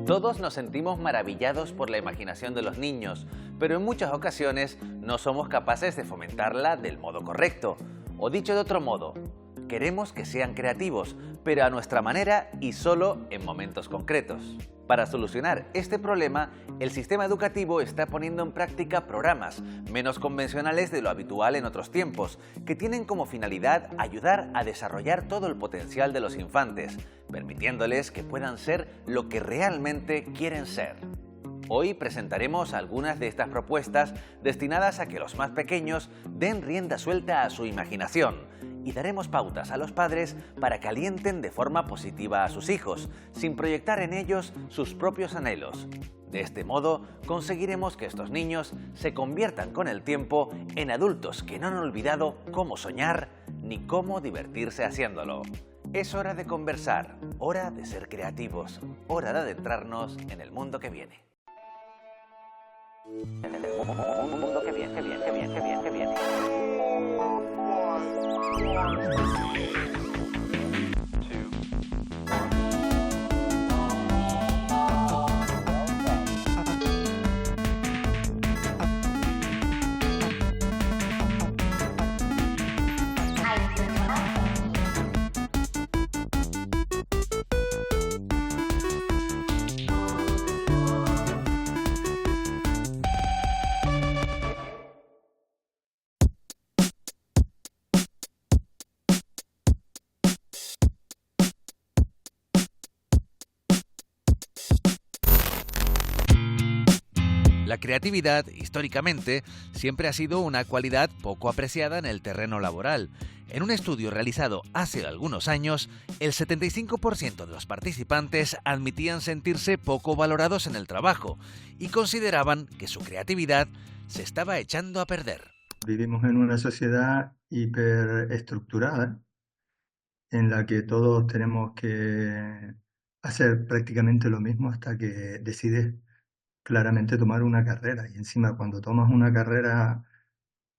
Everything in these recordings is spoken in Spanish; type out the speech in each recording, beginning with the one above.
Todos nos sentimos maravillados por la imaginación de los niños, pero en muchas ocasiones no somos capaces de fomentarla del modo correcto. O dicho de otro modo, queremos que sean creativos, pero a nuestra manera y solo en momentos concretos. Para solucionar este problema, el sistema educativo está poniendo en práctica programas menos convencionales de lo habitual en otros tiempos, que tienen como finalidad ayudar a desarrollar todo el potencial de los infantes, permitiéndoles que puedan ser lo que realmente quieren ser. Hoy presentaremos algunas de estas propuestas destinadas a que los más pequeños den rienda suelta a su imaginación y daremos pautas a los padres para que alienten de forma positiva a sus hijos, sin proyectar en ellos sus propios anhelos. De este modo, conseguiremos que estos niños se conviertan con el tiempo en adultos que no han olvidado cómo soñar ni cómo divertirse haciéndolo. Es hora de conversar, hora de ser creativos, hora de adentrarnos en el mundo que viene. En el mundo que viene, que viene, que viene, que viene, que viene. La creatividad, históricamente, siempre ha sido una cualidad poco apreciada en el terreno laboral. En un estudio realizado hace algunos años, el 75% de los participantes admitían sentirse poco valorados en el trabajo y consideraban que su creatividad se estaba echando a perder. Vivimos en una sociedad hiperestructurada en la que todos tenemos que hacer prácticamente lo mismo hasta que decides claramente tomar una carrera. Y encima cuando tomas una carrera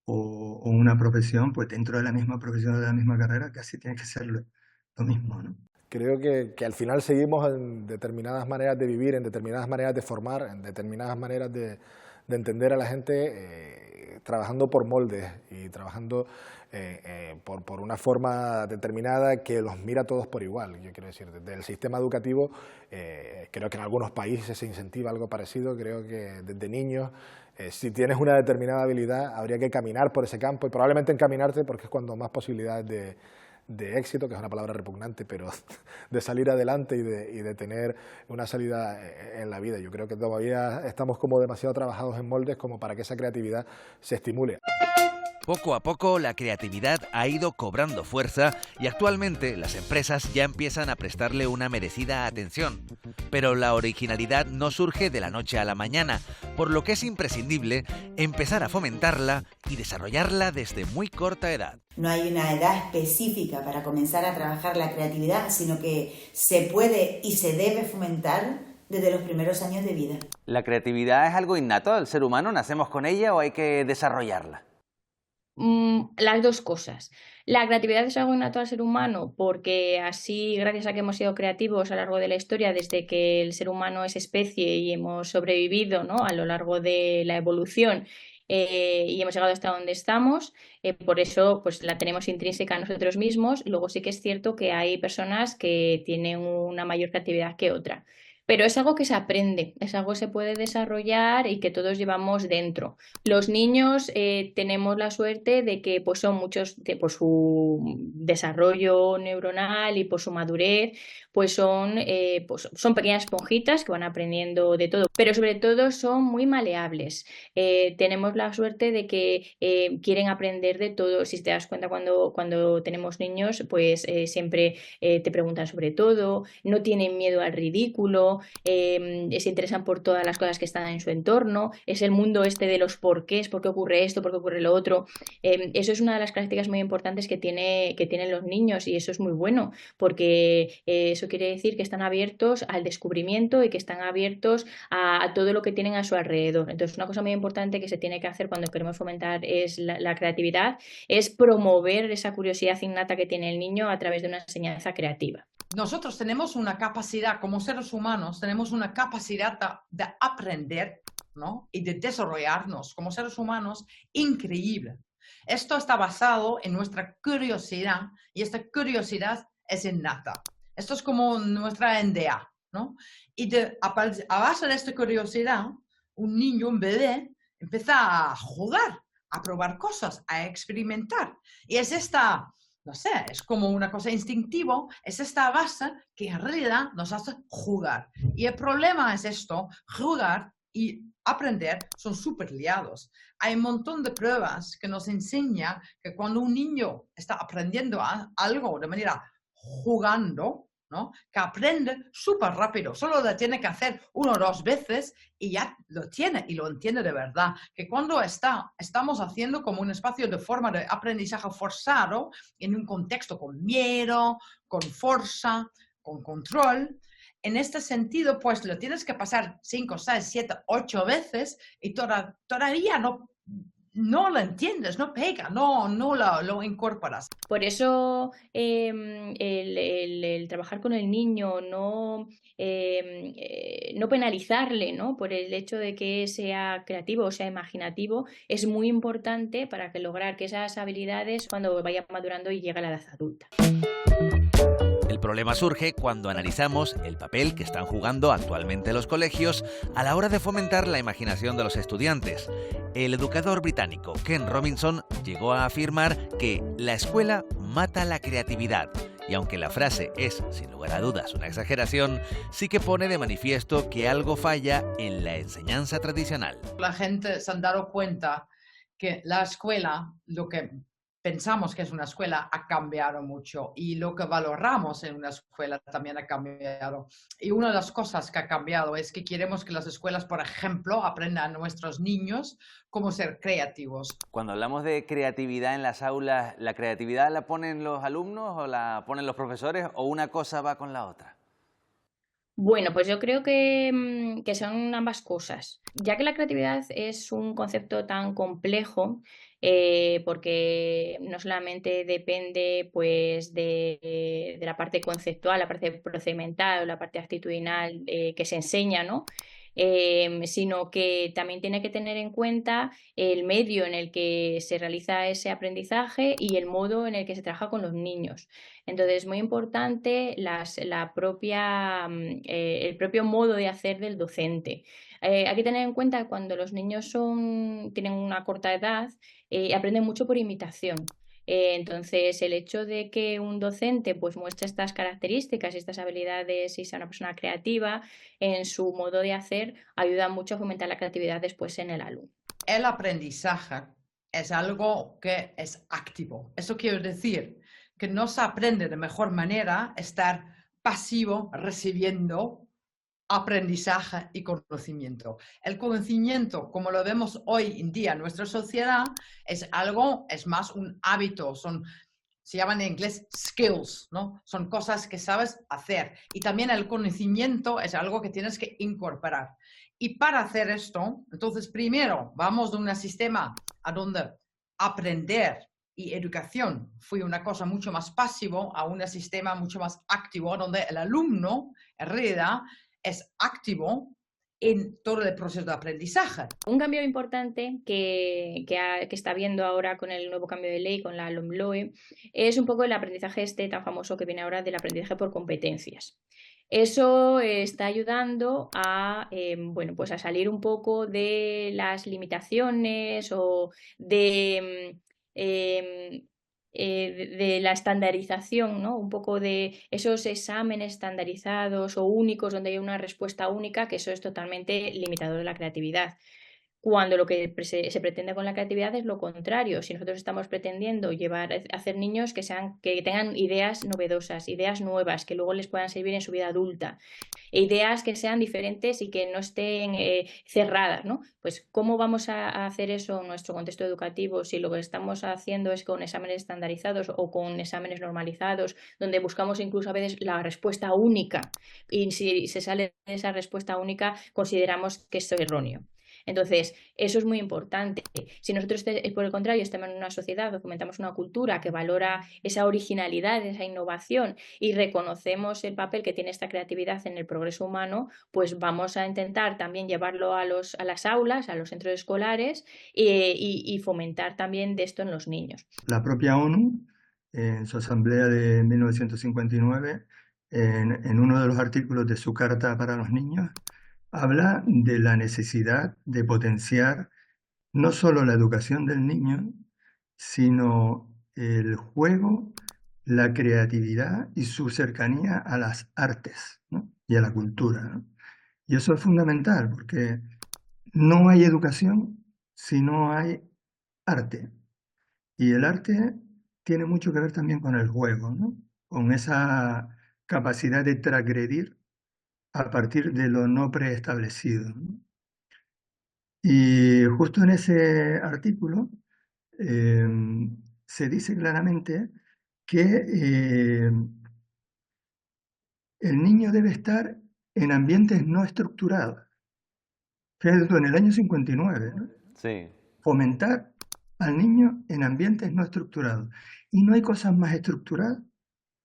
o una profesión, pues dentro de la misma profesión o de la misma carrera casi tienes que ser lo mismo, ¿no? Creo que al final seguimos en determinadas maneras de vivir, en determinadas maneras de formar, en determinadas maneras de entender a la gente trabajando por moldes y trabajando por una forma determinada que los mira a todos por igual. Yo quiero decir, desde el sistema educativo, creo que en algunos países se incentiva algo parecido. Creo que desde niños, si tienes una determinada habilidad, habría que caminar por ese campo y probablemente encaminarte porque es cuando más posibilidades de éxito, que es una palabra repugnante, pero de salir adelante y de tener una salida en la vida. Yo creo que todavía estamos como demasiado trabajados en moldes como para que esa creatividad se estimule. Poco a poco la creatividad ha ido cobrando fuerza y actualmente las empresas ya empiezan a prestarle una merecida atención. Pero la originalidad no surge de la noche a la mañana, por lo que es imprescindible empezar a fomentarla y desarrollarla desde muy corta edad. No hay una edad específica para comenzar a trabajar la creatividad, sino que se puede y se debe fomentar desde los primeros años de vida. ¿La creatividad es algo innato del ser humano? ¿Nacemos con ella o hay que desarrollarla? Las dos cosas. La creatividad es algo innato al ser humano porque así, gracias a que hemos sido creativos a lo largo de la historia, desde que el ser humano es especie y hemos sobrevivido, ¿no?, a lo largo de la evolución y hemos llegado hasta donde estamos, por eso pues la tenemos intrínseca a nosotros mismos. Luego sí que es cierto que hay personas que tienen una mayor creatividad que otra. Pero es algo que se aprende, es algo que se puede desarrollar y que todos llevamos dentro. Los niños tenemos la suerte de que pues, son muchos, por su desarrollo neuronal y por su madurez, pues son pequeñas esponjitas que van aprendiendo de todo, pero sobre todo son muy maleables. Tenemos la suerte de que quieren aprender de todo. Si te das cuenta cuando tenemos niños, pues siempre te preguntan sobre todo, no tienen miedo al ridículo. Se interesan por todas las cosas que están en su entorno, es el mundo este de los porqués, por qué ocurre esto, por qué ocurre lo otro. Eso es una de las características muy importantes que tienen los niños y eso es muy bueno porque eso quiere decir que están abiertos al descubrimiento y que están abiertos a todo lo que tienen a su alrededor. Entonces una cosa muy importante que se tiene que hacer cuando queremos fomentar es la creatividad, es promover esa curiosidad innata que tiene el niño a través de una enseñanza creativa. Nosotros tenemos una capacidad como seres humanos humanos tenemos una capacidad de aprender, ¿no? Y de desarrollarnos como seres humanos increíble. Esto está basado en nuestra curiosidad y esta curiosidad es innata. Esto es como nuestra NDA, ¿no? Y a base de esta curiosidad, un niño, un bebé, empieza a jugar, a probar cosas, a experimentar. Y es esta, no sé, es como una cosa instintiva, es esta base que en realidad nos hace jugar. Y el problema es esto, jugar y aprender son súper liados. Hay un montón de pruebas que nos enseñan que cuando un niño está aprendiendo algo de manera jugando, ¿no? Que aprende súper rápido, solo lo tiene que hacer 1 o 2 veces y ya lo tiene y lo entiende de verdad. Que cuando estamos haciendo como un espacio de forma de aprendizaje forzado en un contexto con miedo, con fuerza, con control, en este sentido, pues lo tienes que pasar 5, 6, 7, 8 veces y todavía no lo entiendes, no pega, no lo incorporas. Por eso el trabajar con el niño, no penalizarle, ¿no? Por el hecho de que sea creativo o sea imaginativo, es muy importante para que lograr que esas habilidades cuando vaya madurando y llegue a la edad adulta. El problema surge cuando analizamos el papel que están jugando actualmente los colegios a la hora de fomentar la imaginación de los estudiantes. El educador británico Ken Robinson llegó a afirmar que la escuela mata la creatividad. Y aunque la frase es, sin lugar a dudas, una exageración, sí que pone de manifiesto que algo falla en la enseñanza tradicional. La gente se han dado cuenta que la escuela, lo que pensamos que es una escuela, ha cambiado mucho y lo que valoramos en una escuela también ha cambiado. Y una de las cosas que ha cambiado es que queremos que las escuelas, por ejemplo, aprendan a nuestros niños cómo ser creativos. Cuando hablamos de creatividad en las aulas, ¿la creatividad la ponen los alumnos o la ponen los profesores o una cosa va con la otra? Bueno, pues yo creo que son ambas cosas. Ya que la creatividad es un concepto tan complejo, porque no solamente depende pues de la parte conceptual, la parte procedimental o la parte actitudinal que se enseña, ¿no? Sino que también tiene que tener en cuenta el medio en el que se realiza ese aprendizaje y el modo en el que se trabaja con los niños. Entonces, es muy importante el propio modo de hacer del docente. Hay que tener en cuenta que cuando los niños tienen una corta edad, aprenden mucho por imitación. Entonces, el hecho de que un docente pues, muestre estas características y estas habilidades y sea una persona creativa en su modo de hacer, ayuda mucho a fomentar la creatividad después en el alumno. El aprendizaje es algo que es activo. Eso quiere decir que no se aprende de mejor manera estar pasivo recibiendo aprendizaje y conocimiento. El conocimiento, como lo vemos hoy en día en nuestra sociedad, es más un hábito, se llaman en inglés skills, ¿no? Son cosas que sabes hacer. Y también el conocimiento es algo que tienes que incorporar. Y para hacer esto, entonces primero vamos de un sistema a donde aprender y educación fue una cosa mucho más pasivo a un sistema mucho más activo, donde el alumno en realidad es activo en todo el proceso de aprendizaje. Un cambio importante que está habiendo ahora con el nuevo cambio de ley, con la LOMLOE, es un poco el aprendizaje tan famoso que viene ahora del aprendizaje por competencias. Eso está ayudando pues a salir un poco de las limitaciones o de la estandarización, ¿no? Un poco de esos exámenes estandarizados o únicos donde hay una respuesta única, que eso es totalmente limitador de la creatividad. Cuando lo que se pretende con la creatividad es lo contrario. Si nosotros estamos pretendiendo hacer niños que tengan ideas novedosas, ideas nuevas, que luego les puedan servir en su vida adulta, ideas que sean diferentes y que no estén cerradas, ¿no? Pues ¿cómo vamos a hacer eso en nuestro contexto educativo si lo que estamos haciendo es con exámenes estandarizados o con exámenes normalizados, donde buscamos incluso a veces la respuesta única y si se sale de esa respuesta única consideramos que es erróneo? Entonces, eso es muy importante. Si nosotros, por el contrario, estamos en una sociedad o fomentamos una cultura que valora esa originalidad, esa innovación y reconocemos el papel que tiene esta creatividad en el progreso humano, pues vamos a intentar también llevarlo a las aulas, a los centros escolares y fomentar también de esto en los niños. La propia ONU, en su asamblea de 1959, en uno de los artículos de su Carta para los Niños, habla de la necesidad de potenciar no solo la educación del niño, sino el juego, la creatividad y su cercanía a las artes, ¿no? Y a la cultura, ¿no? Y eso es fundamental, porque no hay educación si no hay arte. Y el arte tiene mucho que ver también con el juego, ¿no? Con esa capacidad de transgredir a partir de lo no preestablecido, ¿no? Y justo en ese artículo se dice claramente que el niño debe estar en ambientes no estructurados. Fíjate, en el año 59, ¿no? Sí. Fomentar al niño en ambientes no estructurados. Y no hay cosas más estructuradas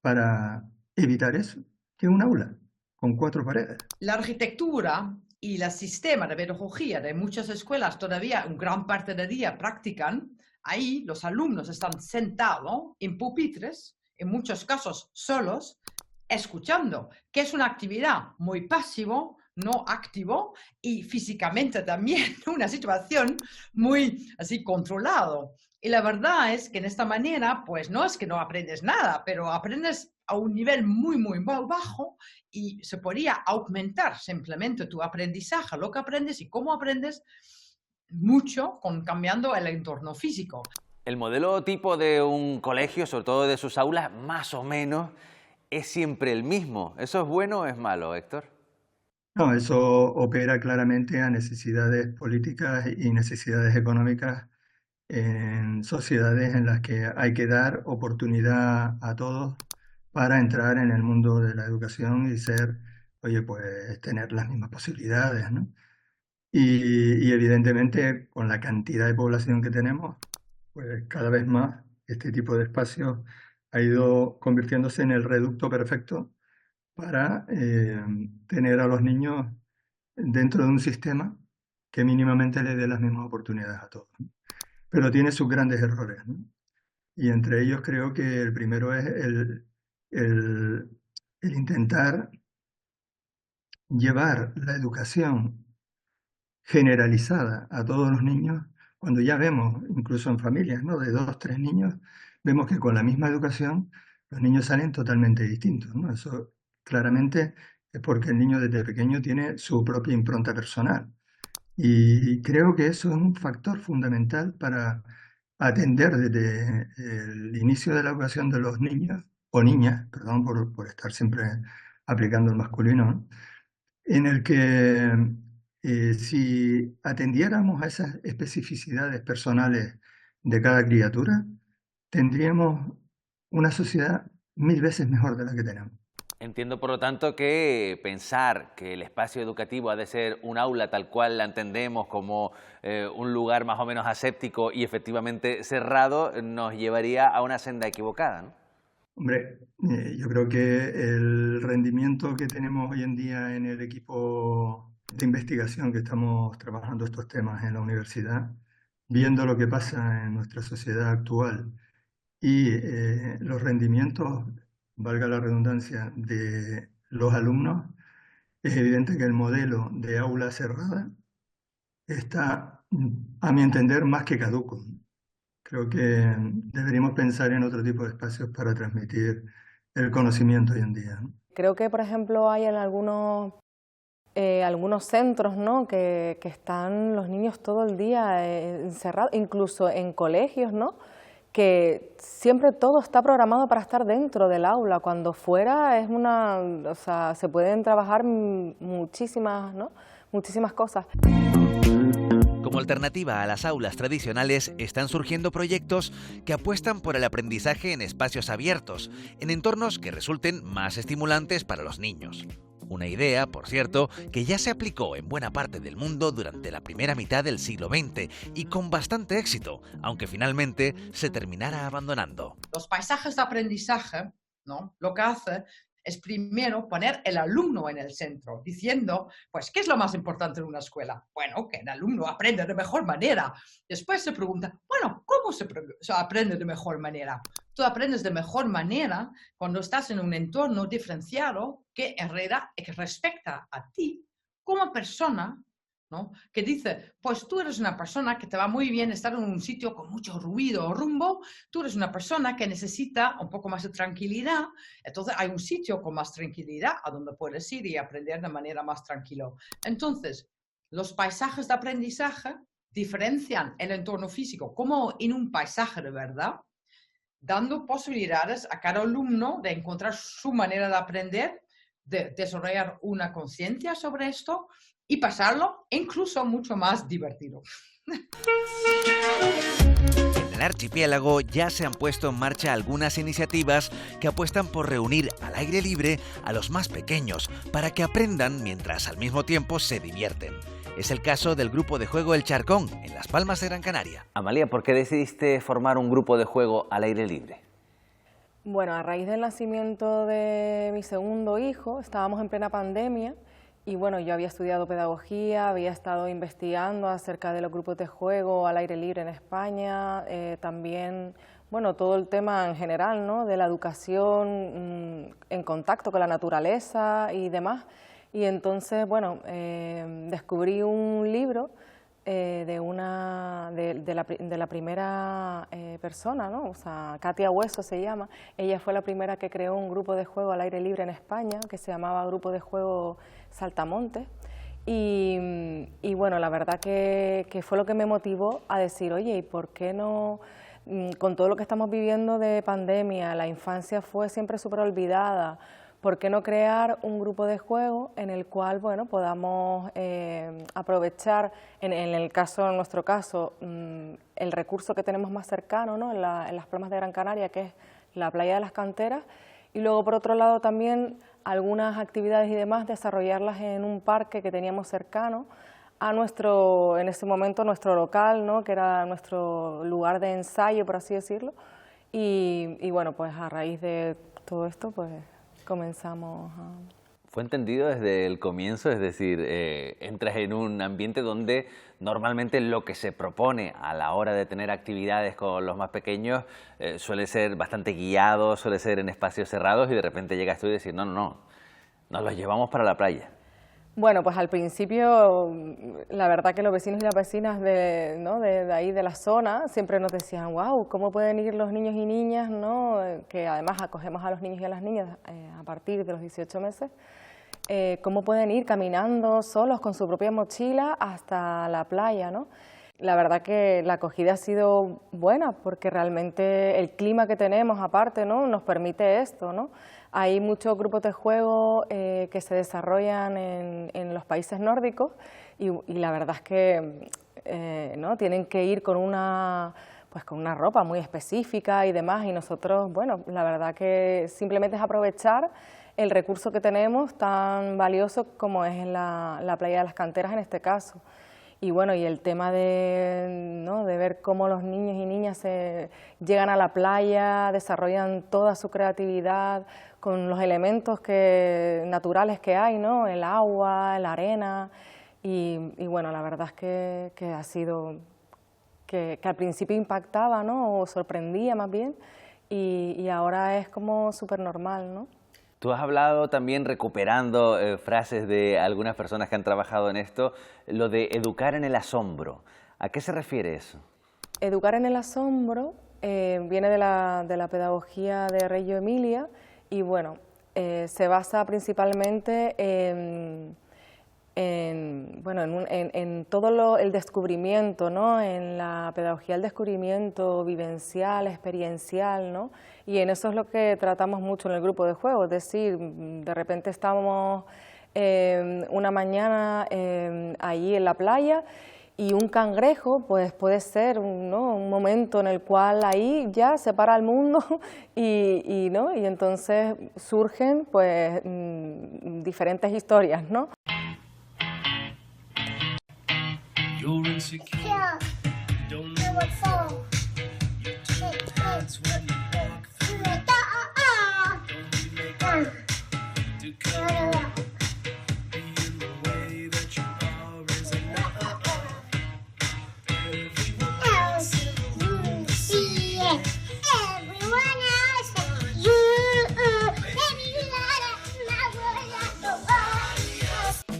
para evitar eso que un aula con 4 paredes. La arquitectura y el sistema de pedagogía de muchas escuelas todavía en gran parte del día practican. Ahí los alumnos están sentados en pupitres, en muchos casos solos, escuchando, que es una actividad muy pasivo, no activo, y físicamente también una situación muy así controlado. Y la verdad es que en esta manera, pues no es que no aprendes nada, pero aprendes a un nivel muy, muy bajo y se podría aumentar simplemente tu aprendizaje, lo que aprendes y cómo aprendes mucho con cambiando el entorno físico. El modelo tipo de un colegio, sobre todo de sus aulas, más o menos, es siempre el mismo. ¿Eso es bueno o es malo, Héctor? No, eso opera claramente a necesidades políticas y necesidades económicas en sociedades en las que hay que dar oportunidad a todos para entrar en el mundo de la educación y pues tener las mismas posibilidades, ¿no? Y evidentemente con la cantidad de población que tenemos, pues cada vez más este tipo de espacios ha ido convirtiéndose en el reducto perfecto para tener a los niños dentro de un sistema que mínimamente le dé las mismas oportunidades a todos, ¿no? Pero tiene sus grandes errores, ¿no? Y entre ellos creo que el primero es el intentar llevar la educación generalizada a todos los niños, cuando ya vemos, incluso en familias, ¿no?, de 2 o 3 niños, vemos que con la misma educación los niños salen totalmente distintos, ¿no? Eso claramente es porque el niño desde pequeño tiene su propia impronta personal. Y creo que eso es un factor fundamental para atender desde el inicio de la educación de los niños, o niñas, perdón por estar siempre aplicando el masculino, ¿no?, en el que si atendiéramos a esas especificidades personales de cada criatura, tendríamos una sociedad 1000 veces mejor de la que tenemos. Entiendo, por lo tanto, que pensar que el espacio educativo ha de ser un aula tal cual la entendemos, como un lugar más o menos aséptico y efectivamente cerrado, nos llevaría a una senda equivocada, ¿no? Hombre, yo creo que el rendimiento que tenemos hoy en día en el equipo de investigación que estamos trabajando estos temas en la universidad, viendo lo que pasa en nuestra sociedad actual y los rendimientos, valga la redundancia, de los alumnos, es evidente que el modelo de aula cerrada está, a mi entender, más que caduco. Creo que deberíamos pensar en otro tipo de espacios para transmitir el conocimiento hoy en día, ¿no? Creo que, por ejemplo, hay en algunos centros, ¿no?, que están los niños todo el día encerrados, incluso en colegios, ¿no?, que siempre todo está programado para estar dentro del aula, cuando fuera se pueden trabajar muchísimas cosas. Como alternativa a las aulas tradicionales, están surgiendo proyectos que apuestan por el aprendizaje en espacios abiertos, en entornos que resulten más estimulantes para los niños. Una idea, por cierto, que ya se aplicó en buena parte del mundo durante la primera mitad del siglo XX y con bastante éxito, aunque finalmente se terminara abandonando. Los paisajes de aprendizaje, ¿no? Lo que hace es primero poner el alumno en el centro, diciendo, pues, ¿qué es lo más importante en una escuela? Bueno, que el alumno aprende de mejor manera. Después se pregunta, bueno, ¿cómo se aprende de mejor manera? Tú aprendes de mejor manera cuando estás en un entorno diferenciado que en realidad que respecta a ti como persona, ¿no? Que dice, pues tú eres una persona que te va muy bien estar en un sitio con mucho ruido o rumbo, tú eres una persona que necesita un poco más de tranquilidad, entonces hay un sitio con más tranquilidad a donde puedes ir y aprender de manera más tranquila. Entonces, los paisajes de aprendizaje diferencian el entorno físico como en un paisaje de verdad, dando posibilidades a cada alumno de encontrar su manera de aprender, de desarrollar una conciencia sobre esto y pasarlo incluso mucho más divertido. En el archipiélago ya se han puesto en marcha algunas iniciativas que apuestan por reunir al aire libre a los más pequeños para que aprendan mientras al mismo tiempo se divierten. Es el caso del grupo de juego El Charcón, en Las Palmas de Gran Canaria. Amalia, ¿por qué decidiste formar un grupo de juego al aire libre? Bueno, a raíz del nacimiento de mi segundo hijo, estábamos en plena pandemia y bueno, yo había estudiado pedagogía, había estado investigando acerca de los grupos de juego al aire libre en España, también, bueno, todo el tema en general, ¿no?, de la educación en contacto con la naturaleza y demás. Y entonces, bueno, descubrí un libro de la primera persona, ¿no? O sea, Katia Hueso se llama. Ella fue la primera que creó un grupo de juego al aire libre en España, que se llamaba Grupo de Juego Saltamontes. Y bueno, la verdad que fue lo que me motivó a decir, oye, ¿y por qué no, con todo lo que estamos viviendo de pandemia, la infancia fue siempre súper olvidada? ¿Por qué no crear un grupo de juego en el cual, bueno, podamos aprovechar, en nuestro caso, el recurso que tenemos más cercano, ¿no?, en las Palmas de Gran Canaria, que es la playa de las Canteras, y luego, por otro lado, también algunas actividades y demás, desarrollarlas en un parque que teníamos cercano a en ese momento, nuestro local, ¿no?, que era nuestro lugar de ensayo, por así decirlo, y bueno, pues a raíz de todo esto, pues comenzamos a... Fue entendido desde el comienzo, es decir, entras en un ambiente donde normalmente lo que se propone a la hora de tener actividades con los más pequeños suele ser bastante guiado, suele ser en espacios cerrados y de repente llegas tú y decís, no, nos los llevamos para la playa. Bueno, pues al principio, la verdad que los vecinos y las vecinas de ahí de la zona siempre nos decían, wow, ¿cómo pueden ir los niños y niñas, ¿no?, que además acogemos a los niños y a las niñas a partir de los 18 meses, cómo pueden ir caminando solos con su propia mochila hasta la playa, ¿no? La verdad que la acogida ha sido buena porque realmente el clima que tenemos aparte, ¿no?, nos permite esto, ¿no? Hay muchos grupos de juego que se desarrollan en los países nórdicos y la verdad es que ¿no?, tienen que ir con una ropa muy específica y demás, y nosotros, bueno, la verdad que simplemente es aprovechar el recurso que tenemos tan valioso como es en la playa de las Canteras en este caso. Y bueno, y el tema de ver cómo los niños y niñas llegan a la playa, desarrollan toda su creatividad con los elementos naturales que hay, ¿no?, el agua, la arena, y bueno, la verdad es que ha sido, que al principio impactaba, ¿no?, o sorprendía más bien, y ahora es como súper normal, ¿no? Tú has hablado también, recuperando frases de algunas personas que han trabajado en esto, lo de educar en el asombro. ¿A qué se refiere eso? Educar en el asombro viene de la pedagogía de Reggio Emilia y bueno, se basa principalmente en todo el descubrimiento, ¿no?, en la pedagogía del descubrimiento vivencial, experiencial, ¿no?, y en eso es lo que tratamos mucho en el grupo de juego, es decir, de repente estamos una mañana allí en la playa y un cangrejo pues puede ser un momento en el cual ahí ya se para el mundo y entonces surgen pues diferentes historias, ¿no?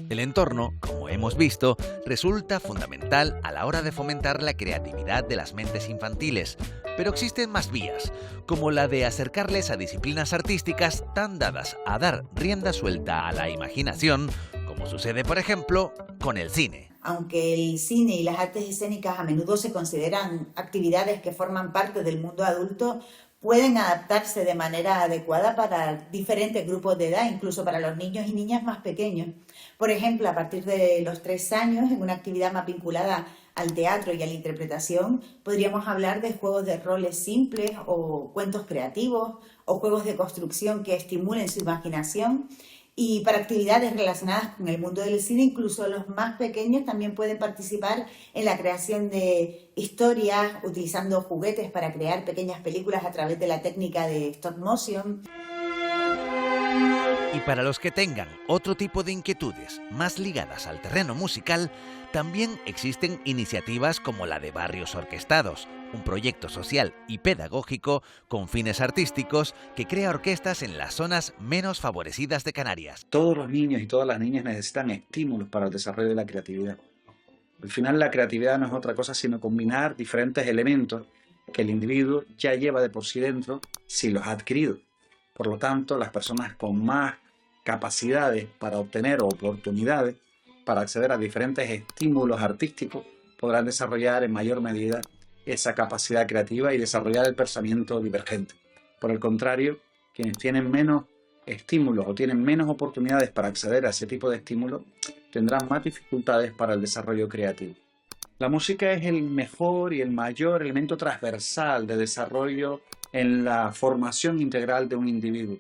El entorno, como hemos visto, resulta fundamental a la hora de fomentar la creatividad de las mentes infantiles, pero existen más vías, como la de acercarles a disciplinas artísticas tan dadas a dar rienda suelta a la imaginación, como sucede, por ejemplo, con el cine. Aunque el cine y las artes escénicas a menudo se consideran actividades que forman parte del mundo adulto, pueden adaptarse de manera adecuada para diferentes grupos de edad, incluso para los niños y niñas más pequeños. Por ejemplo, a partir de los 3 años, en una actividad más vinculada al teatro y a la interpretación, podríamos hablar de juegos de roles simples o cuentos creativos o juegos de construcción que estimulen su imaginación. Y para actividades relacionadas con el mundo del cine, incluso los más pequeños también pueden participar en la creación de historias, utilizando juguetes para crear pequeñas películas a través de la técnica de stop motion. Y para los que tengan otro tipo de inquietudes más ligadas al terreno musical, también existen iniciativas como la de Barrios Orquestados, un proyecto social y pedagógico con fines artísticos que crea orquestas en las zonas menos favorecidas de Canarias. Todos los niños y todas las niñas necesitan estímulos para el desarrollo de la creatividad. Al final, la creatividad no es otra cosa sino combinar diferentes elementos que el individuo ya lleva de por sí dentro si los ha adquirido. Por lo tanto, las personas con más capacidades para obtener oportunidades para acceder a diferentes estímulos artísticos podrán desarrollar en mayor medida esa capacidad creativa y desarrollar el pensamiento divergente. Por el contrario, quienes tienen menos estímulos o tienen menos oportunidades para acceder a ese tipo de estímulos tendrán más dificultades para el desarrollo creativo. La música es el mejor y el mayor elemento transversal de desarrollo en la formación integral de un individuo,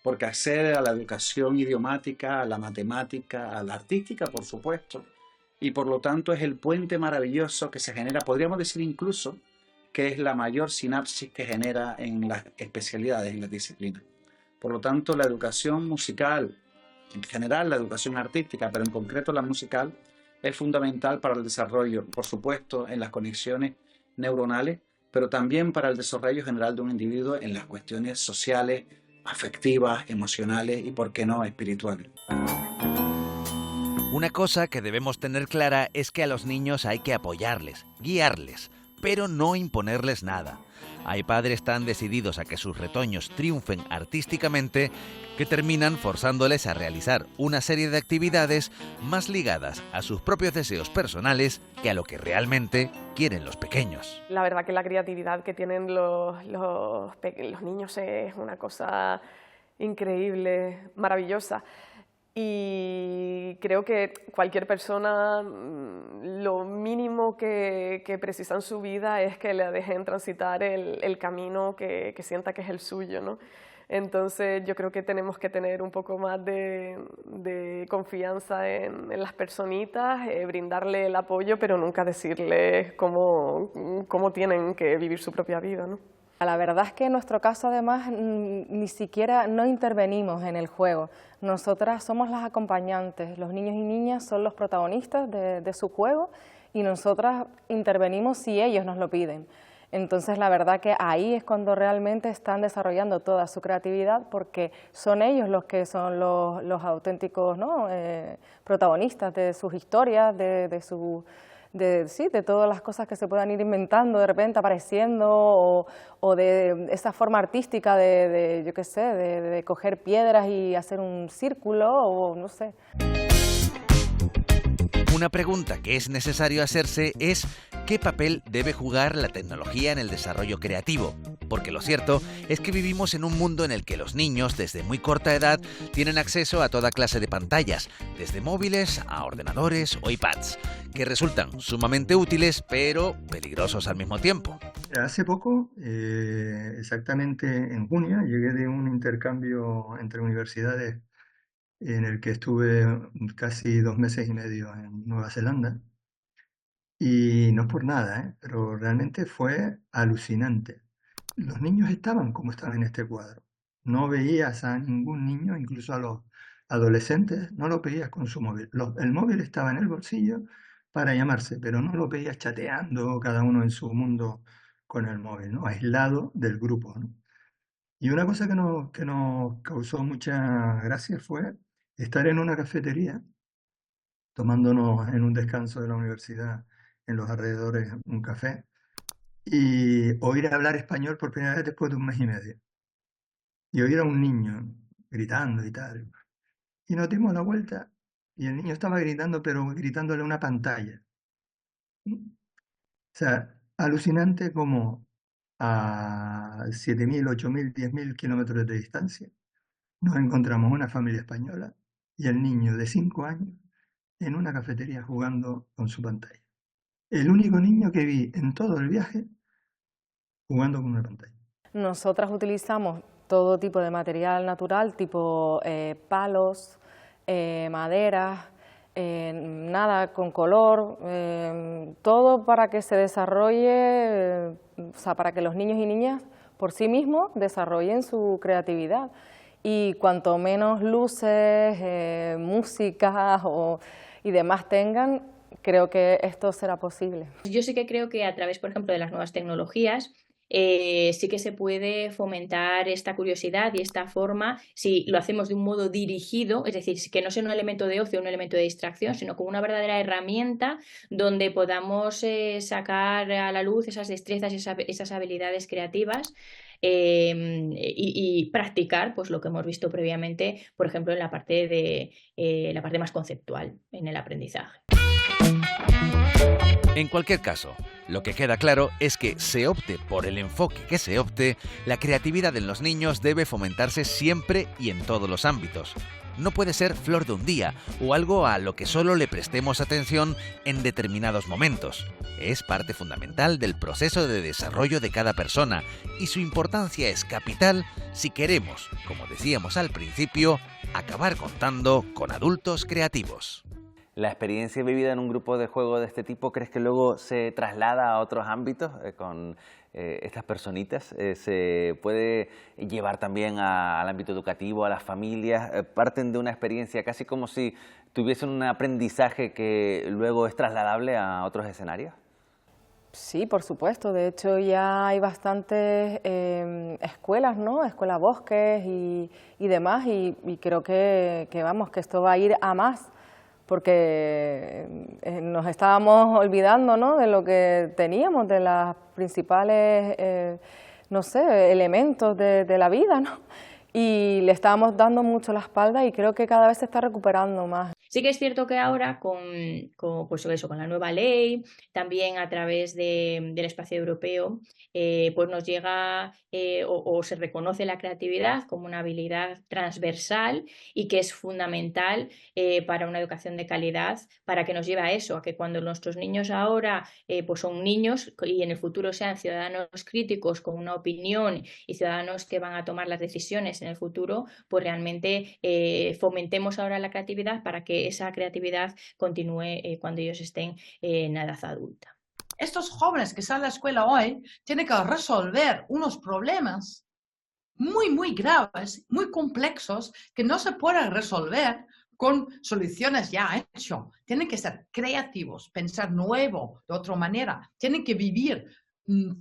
porque accede a la educación idiomática, a la matemática, a la artística, por supuesto, y por lo tanto es el puente maravilloso que se genera, podríamos decir incluso que es la mayor sinapsis que genera en las especialidades, en las disciplinas. Por lo tanto, la educación musical, en general la educación artística, pero en concreto la musical, es fundamental para el desarrollo, por supuesto, en las conexiones neuronales, pero también para el desarrollo general de un individuo en las cuestiones sociales, afectivas, emocionales y, por qué no, espirituales. Una cosa que debemos tener clara es que a los niños hay que apoyarles, guiarles, pero no imponerles nada. Hay padres tan decididos a que sus retoños triunfen artísticamente que terminan forzándoles a realizar una serie de actividades más ligadas a sus propios deseos personales que a lo que realmente quieren los pequeños. La verdad que la creatividad que tienen los niños es una cosa increíble, maravillosa. Y creo que cualquier persona lo mínimo que precisa en su vida es que le dejen transitar el camino que sienta que es el suyo, ¿no? Entonces yo creo que tenemos que tener un poco más de confianza en las personitas, brindarle el apoyo, pero nunca decirles cómo tienen que vivir su propia vida, ¿no? La verdad es que en nuestro caso, además, ni siquiera no intervenimos en el juego. Nosotras somos las acompañantes, los niños y niñas son los protagonistas de su juego y nosotras intervenimos si ellos nos lo piden. Entonces, la verdad que ahí es cuando realmente están desarrollando toda su creatividad, porque son ellos los que son los auténticos, ¿no? Protagonistas de sus historias, de todas las cosas que se puedan ir inventando, de repente apareciendo, o de esa forma artística yo qué sé, de coger piedras y hacer un círculo, o no sé. Una pregunta que es necesario hacerse es ¿qué papel debe jugar la tecnología en el desarrollo creativo? Porque lo cierto es que vivimos en un mundo en el que los niños desde muy corta edad tienen acceso a toda clase de pantallas, desde móviles a ordenadores o iPads, que resultan sumamente útiles pero peligrosos al mismo tiempo. Hace poco, exactamente en junio, llegué de un intercambio entre universidades en el que estuve casi 2 meses y medio en Nueva Zelanda. Y no por nada, pero realmente fue alucinante. Los niños estaban como están en este cuadro. No veías a ningún niño, incluso a los adolescentes, no lo veías con su móvil. El móvil estaba en el bolsillo para llamarse, pero no lo veías chateando, cada uno en su mundo con el móvil, ¿no? Aislado del grupo, ¿no? Y una cosa que nos causó mucha gracia fue estar en una cafetería, tomándonos en un descanso de la universidad en los alrededores un café, y oír hablar español por primera vez después de 1 mes y medio. Y oír a un niño gritando y tal. Y nos dimos la vuelta y el niño estaba gritando, pero gritándole a una pantalla. O sea, alucinante como a 7.000, 8.000, 10.000 kilómetros de distancia nos encontramos una familia española y el niño de 5 años en una cafetería jugando con su pantalla. El único niño que vi en todo el viaje jugando con una pantalla. Nosotras utilizamos todo tipo de material natural, tipo palos, maderas, nada con color, todo para que se desarrolle, o sea, para que los niños y niñas por sí mismos desarrollen su creatividad. Y cuanto menos luces, música y demás tengan, creo que esto será posible. Yo sí que creo que a través, por ejemplo, de las nuevas tecnologías, sí que se puede fomentar esta curiosidad y esta forma si lo hacemos de un modo dirigido, es decir, que no sea un elemento de ocio, un elemento de distracción, sino como una verdadera herramienta donde podamos sacar a la luz esas destrezas, esas habilidades creativas. Y practicar pues lo que hemos visto previamente, por ejemplo, en la parte más conceptual en el aprendizaje. En cualquier caso, lo que queda claro es que se opte por el enfoque que se opte, la creatividad en los niños debe fomentarse siempre y en todos los ámbitos. No puede ser flor de un día o algo a lo que solo le prestemos atención en determinados momentos. Es parte fundamental del proceso de desarrollo de cada persona y su importancia es capital si queremos, como decíamos al principio, acabar contando con adultos creativos. ¿La experiencia vivida en un grupo de juego de este tipo crees que luego se traslada a otros ámbitos con estas personitas? ¿Se puede llevar también al ámbito educativo, a las familias? ¿Parten de una experiencia casi como si tuviesen un aprendizaje que luego es trasladable a otros escenarios? Sí, por supuesto. De hecho, ya hay bastantes escuelas, ¿no? Escuelas bosques y demás, y creo que vamos, que esto va a ir a más, porque nos estábamos olvidando, ¿no?, de lo que teníamos, de las principales, no sé, elementos de la vida, ¿no? Y le estábamos dando mucho la espalda y creo que cada vez se está recuperando más. Sí que es cierto que ahora pues eso, con la nueva ley, también a través del espacio europeo, pues nos llega o se reconoce la creatividad como una habilidad transversal y que es fundamental para una educación de calidad, para que nos lleve a eso, a que cuando nuestros niños ahora pues son niños y en el futuro sean ciudadanos críticos con una opinión y ciudadanos que van a tomar las decisiones en el futuro, pues realmente fomentemos ahora la creatividad para que esa creatividad continúe cuando ellos estén en edad adulta. Estos jóvenes que salen a la escuela hoy tienen que resolver unos problemas muy, muy graves, muy complejos, que no se pueden resolver con soluciones ya hechas. Tienen que ser creativos, pensar nuevo, de otra manera. Tienen que vivir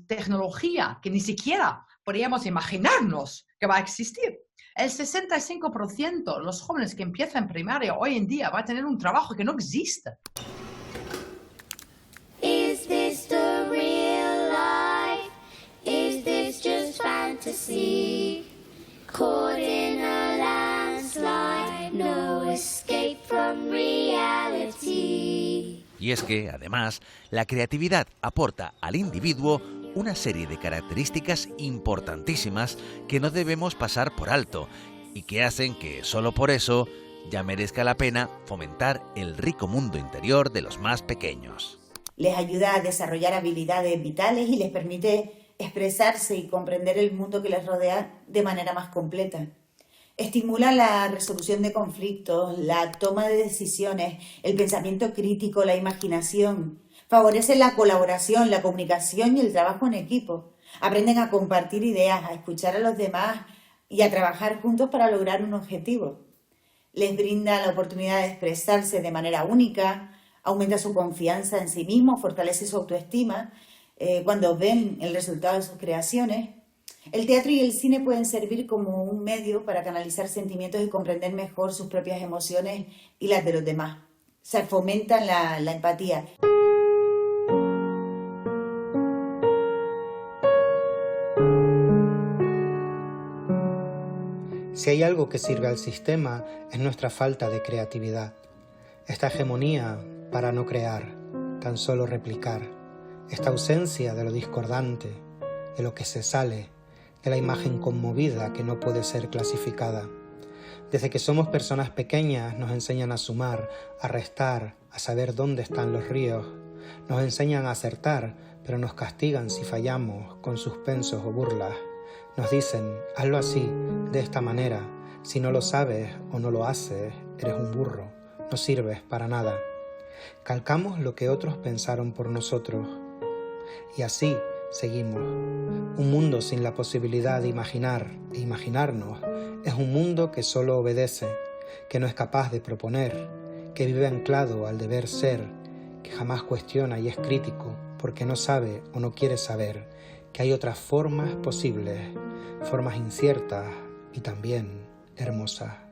tecnología que ni siquiera podríamos imaginarnos que va a existir. El 65% de los jóvenes que empiezan primaria hoy en día va a tener un trabajo que no existe. Is this the real life? Is this just fantasy? Caught in a landslide, no escape from reality. Y es que, además, la creatividad aporta al individuo una serie de características importantísimas que no debemos pasar por alto y que hacen que, solo por eso, ya merezca la pena fomentar el rico mundo interior de los más pequeños. Les ayuda a desarrollar habilidades vitales y les permite expresarse y comprender el mundo que les rodea de manera más completa. Estimula la resolución de conflictos, la toma de decisiones, el pensamiento crítico, la imaginación. Favorece la colaboración, la comunicación y el trabajo en equipo. Aprenden a compartir ideas, a escuchar a los demás y a trabajar juntos para lograr un objetivo. Les brinda la oportunidad de expresarse de manera única, aumenta su confianza en sí mismos, fortalece su autoestima cuando ven el resultado de sus creaciones. El teatro y el cine pueden servir como un medio para canalizar sentimientos y comprender mejor sus propias emociones y las de los demás. Se fomentan la empatía. Si hay algo que sirve al sistema es nuestra falta de creatividad. Esta hegemonía para no crear, tan solo replicar. Esta ausencia de lo discordante, de lo que se sale, de la imagen conmovida que no puede ser clasificada. Desde que somos personas pequeñas nos enseñan a sumar, a restar, a saber dónde están los ríos. Nos enseñan a acertar, pero nos castigan si fallamos con suspensos o burlas. Nos dicen, hazlo así, de esta manera. Si no lo sabes o no lo haces, eres un burro, no sirves para nada. Calcamos lo que otros pensaron por nosotros. Y así seguimos. Un mundo sin la posibilidad de imaginar e imaginarnos es un mundo que solo obedece, que no es capaz de proponer, que vive anclado al deber ser, que jamás cuestiona y es crítico porque no sabe o no quiere saber que hay otras formas posibles, formas inciertas y también hermosas.